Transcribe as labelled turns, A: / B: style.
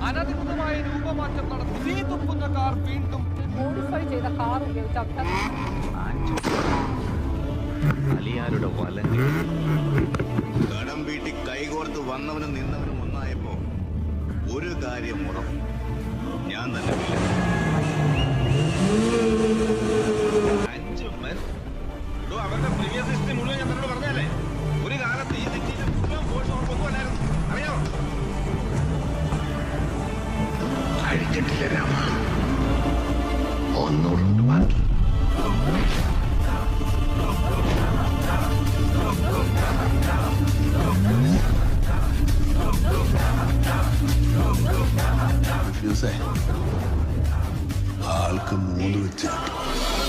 A: അനധികൃതമായ രൂപമാറ്റം നടത്തി തീ തുപ്പുന്ന കാർ വീണ്ടും
B: മോഡിഫൈ ചെയ്ത കാർ ഉപയോഗിച്ച്
C: അലിയാരുടെ വലങ്ങൾ
D: കടം വീട്ടി കൈകോർത്ത് വന്നവനും നിന്നവനും ഒന്നായപ്പോ ഒരു കാര്യം ഉറപ്പ്, ഞാൻ തന്നെ
E: അവരുടെ പ്രീവിയസ് ഹിസ്റ്ററി മുഴുവൻ ഞാൻ തന്നോട് പറഞ്ഞല്ലേ. ഒരു കാലത്ത് ഈ സിറ്റിയിലെ മുഴുവൻ ഫോഴ്സ് ഓർക്കൊന്നും അല്ലായിരുന്നു, അറിയാമോ?
D: കഴിച്ചിട്ടില്ല രാമ, ഒന്നുകൊണ്ട് ബാക്കി. ആൾക്ക് 3 വെച്ച് കിട്ടും.